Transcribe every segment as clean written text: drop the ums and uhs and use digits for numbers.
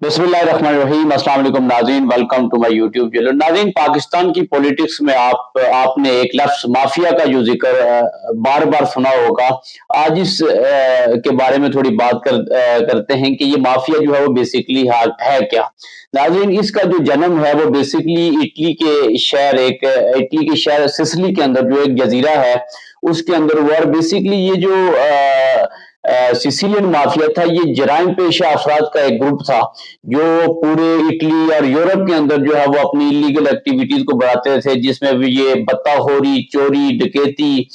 बिस्मिल्लाहिर्रहमानिर्रहीम। अस्सलाम वालेकुम नाज़रीन, welcome to my YouTube channel. नाज़रीन, पाकिस्तान की पॉलिटिक्स में आपने एक लफ्ज़ माफिया का जो जिक्र बार बार सुना होगा। आज इस के बारे में थोड़ी बात करते हैं कि ये माफिया जो है वो बेसिकली है क्या। नाज़रीन, इसका जो जन्म है वो बेसिकली इटली के शहर सिसिली के अंदर जो एक जजीरा है उसके अंदर हुआ। और बेसिकली ये जो सिसिलियन माफिया था, ये जराइम पेशा अफराद का एक ग्रुप था जो पूरे इटली और यूरोप के अंदर जो है वो अपनी इलीगल एक्टिविटीज को बढ़ाते थे, जिसमें भी ये बत्ताखोरी, चोरी, डकैती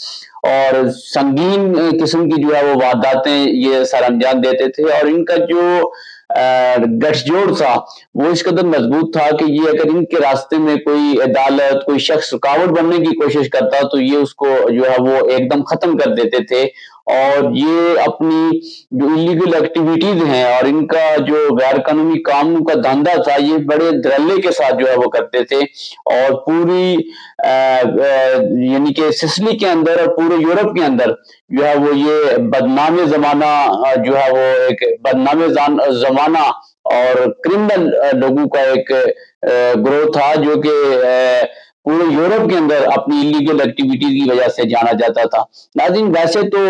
और संगीन किस्म की जो है वो वारदातें ये सर अंजाम देते थे। और इनका जो गठजोड़ था वो इस कदर मजबूत था कि ये अगर इनके रास्ते में कोई अदालत, कोई शख्स रुकावट बनने की कोशिश करता तो ये उसको जो है वो एकदम खत्म कर देते थे। और ये अपनी जो इलीगल एक्टिविटीज हैं और इनका जो गैर कानूनी कामों का धंधा था, ये बड़े धड़ल्ले के साथ जो है वो करते थे। और पूरी यानी कि सिसिली के अंदर और पूरे यूरोप के अंदर जो है वो ये बदनाम जमाना जो है वो एक बदनाम जमाना और क्रिमिनल लोगों का एक ग्रोथ था, जो कि पूरे यूरोप के अंदर अपनी इलीगल एक्टिविटीज की वजह से जाना जाता था। नाज़रीन, वैसे तो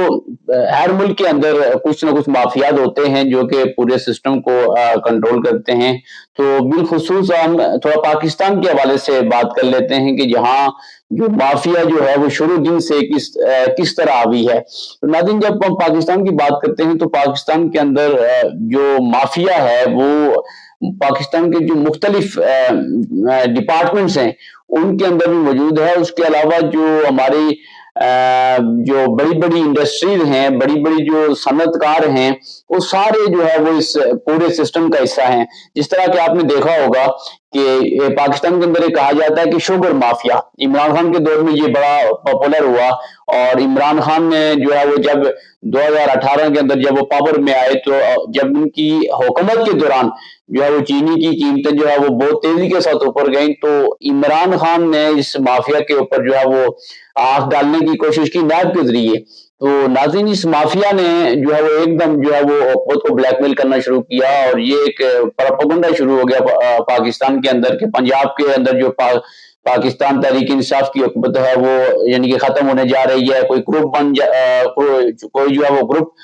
हर मुल्क के अंदर कुछ ना कुछ माफियात होते हैं जो कि पूरे सिस्टम को कंट्रोल करते हैं। तो बिलखुसूस हम थोड़ा पाकिस्तान के हवाले से बात कर लेते हैं कि जहाँ जो माफिया जो है वो शुरू दिन से किस तरह आवी है। तो नाज़रीन, जब हम पाकिस्तान की बात करते हैं तो पाकिस्तान के अंदर जो माफिया है वो पाकिस्तान के जो मुख्तलिफ डिपार्टमेंट्स हैं उनके अंदर भी मौजूद है। उसके अलावा जो हमारी जो बड़ी बड़ी इंडस्ट्रीज हैं, बड़ी बड़ी जो सनतकार हैं, वो सारे जो है वो इस पूरे सिस्टम का हिस्सा हैं। जिस तरह कि आपने देखा होगा कि पाकिस्तान के अंदर ये कहा जाता है कि शुगर माफिया इमरान खान के दौर में ये बड़ा पॉपुलर हुआ। और इमरान खान ने जो है वो जब 2018 के अंदर जब वो पावर में आए तो जब उनकी हुकूमत के दौरान जो है वो चीनी की कीमतें जो है वो बहुत तेजी के साथ ऊपर गई, तो इमरान खान ने इस माफिया के ऊपर जो है वो आंख डालने की कोशिश की नैब के जरिए। तो नाज़रीन, इस माफिया ने जो है वो एकदम जो है वो हुकूमत को ब्लैकमेल करना शुरू किया और ये एक प्रोपेगेंडा शुरू हो गया पाकिस्तान के अंदर कि पंजाब के अंदर जो पाकिस्तान तहरीक इंसाफ की हुकूमत है वो यानी कि खत्म होने जा रही है। कोई ग्रुप कोई जो है वो ग्रुप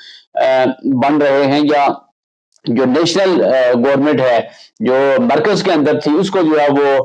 बन रहे हैं, या जो नेशनल गवर्नमेंट है जो मरकज के अंदर थी उसको जो है वो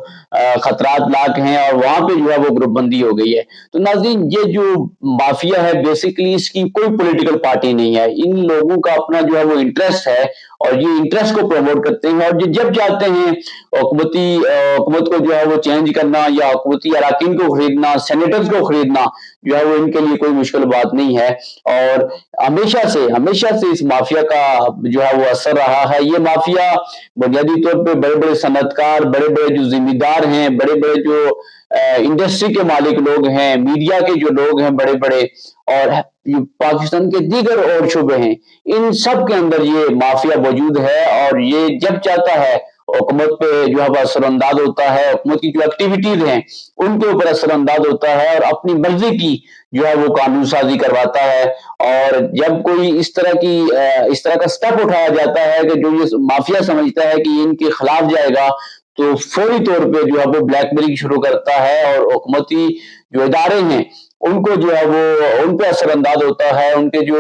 खतरात लाक हैं और वहां पे जो है वो ग्रुप बंदी हो गई है। तो नाज़रीन, ये जो माफिया है बेसिकली इसकी कोई पॉलिटिकल पार्टी नहीं है। इन लोगों का अपना जो है वो इंटरेस्ट है और ये इंटरेस्ट को प्रमोट करते हैं। और ये जब चाहते हैं हुकूमत को जो है वो चेंज करना या हुकूमती अराकीन को खरीदना, सेनेटर्स को खरीदना जो है वो इनके लिए कोई मुश्किल बात नहीं है। और हमेशा से इस माफिया का जो है वो असर रहा है। ये माफिया बुनियादी तौर पे बड़े बड़े सनतकार, बड़े बड़े जो जिम्मेदार हैं, बड़े बड़े जो इंडस्ट्री के मालिक लोग हैं, मीडिया के जो लोग हैं बड़े बड़े, और पाकिस्तान के दीगर और शुबे हैं, इन सब के अंदर ये माफिया मौजूद है। और ये जब चाहता है हुकूमत पे जो है असरअंदाज होता है, हुकूमत की जो एक्टिविटीज हैं उनके ऊपर असरअंदाज होता है और अपनी मर्जी की जो है वो कानून साजी करवाता है। और जब कोई इस तरह का स्टेप उठाया जाता है कि जो ये माफिया समझता है कि इनके खिलाफ जाएगा, तो फौरी तौर पे जो है वो ब्लैकमेलिंग शुरू करता है और हुकूमती जो इदारे हैं उनको जो है वो उन पे असरअंदाज होता है। उनके जो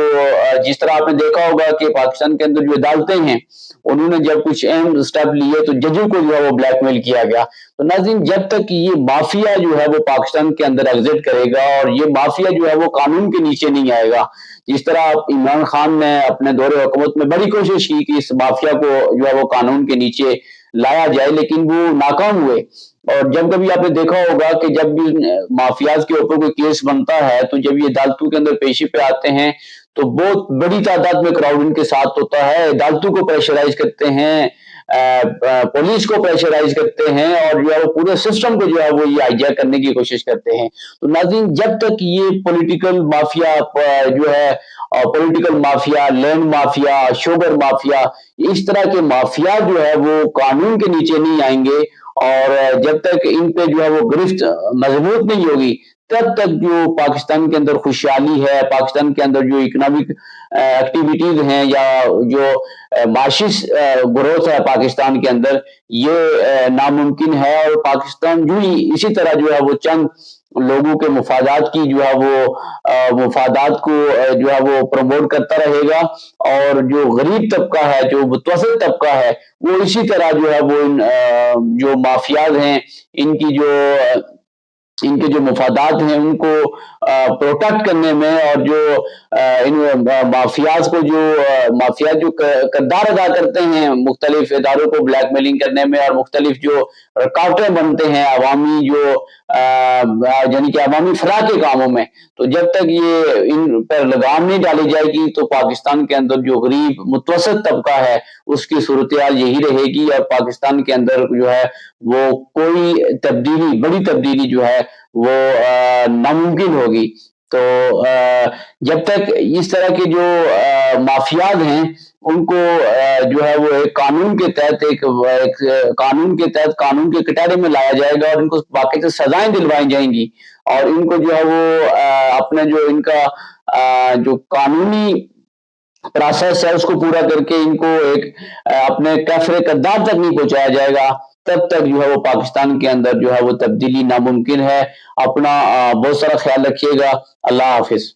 जिस तरह आपने देखा होगा कि पाकिस्तान के अंदर जो अदालतें हैं उन्होंने जब कुछ अहम स्टेप लिए तो जजों को जो है वो ब्लैकमेल किया गया। तो नाज़रीन, जब तक ये माफिया जो है वो पाकिस्तान के अंदर एग्जिट करेगा और ये माफिया जो है वो कानून के नीचे नहीं आएगा, जिस तरह इमरान खान ने अपने दौरे हुकूमत में बड़ी कोशिश की कि इस माफिया को जो है वो कानून के नीचे लाया जाए, लेकिन वो नाकाम हुए। और जब कभी आपने देखा होगा कि जब भी माफियाज के ऊपर कोई केस बनता है तो जब ये अदालतों के अंदर पेशी पे आते हैं तो बहुत बड़ी तादाद में क्राउड इनके साथ होता है। अदालतों को प्रेशराइज करते हैं, पुलिस को प्रेशराइज करते हैं और जो है वो पूरे सिस्टम को जो है वो ये हाईजैक करने की कोशिश करते हैं। तो नाज़रीन, जब तक ये पॉलिटिकल माफिया जो है political mafia, land mafia, sugar mafia, इस तरह के माफिया जो है वो कानून के नीचे नहीं आएंगे और जब तक इन पे जो है वो गिरफ्त मजबूत नहीं होगी तब तक जो पाकिस्तान के अंदर खुशहाली है, पाकिस्तान के अंदर जो इकोनॉमिक एक्टिविटीज हैं या जो माशी ग्रोथ है पाकिस्तान के अंदर, ये नामुमकिन है। और पाकिस्तान जो ही इसी तरह जो है वो चंद लोगों के मुफादात की जो है वो मुफादात को जो है वो प्रमोट करता रहेगा, और जो गरीब तबका है, जो मुतवसत तबका है, वो इसी तरह जो है वो जो माफियाज हैं इनके जो मुफादात हैं उनको प्रोटेक्ट करने में, और जो इन माफियाज को जो माफिया जो किरदार अदा करते हैं मुख्तलिफ इदारों को ब्लैकमेलिंग करने में, और मुख्तलिफ जो रुकावटें बनते हैं अवामी जो यानी कि अवामी फलाह के कामों में, तो जब तक ये इन पर लगाम नहीं डाली जाएगी तो पाकिस्तान के अंदर जो गरीब मुतवसत तबका है उसकी सूरत हाल यही रहेगी, और पाकिस्तान के अंदर जो है वो कोई तब्दीली, बड़ी तब्दीली जो है वो नामुमकिन होगी। तो जब तक इस तरह के जो माफियाज हैं उनको जो है वो एक कानून के तहत कानून के कटहरे में लाया जाएगा, और इनको बाकायदा सजाएं दिलवाई जाएंगी, और इनको जो है वो अपने जो इनका जो कानूनी प्रोसेस है उसको पूरा करके इनको एक अपने कैफरे कद्दार तक नहीं पहुंचाया जाएगा, तब तक जो है वो पाकिस्तान के अंदर जो है वो तब्दीली नामुमकिन है। अपना बहुत सारा ख्याल रखिएगा। अल्लाह हाफिज।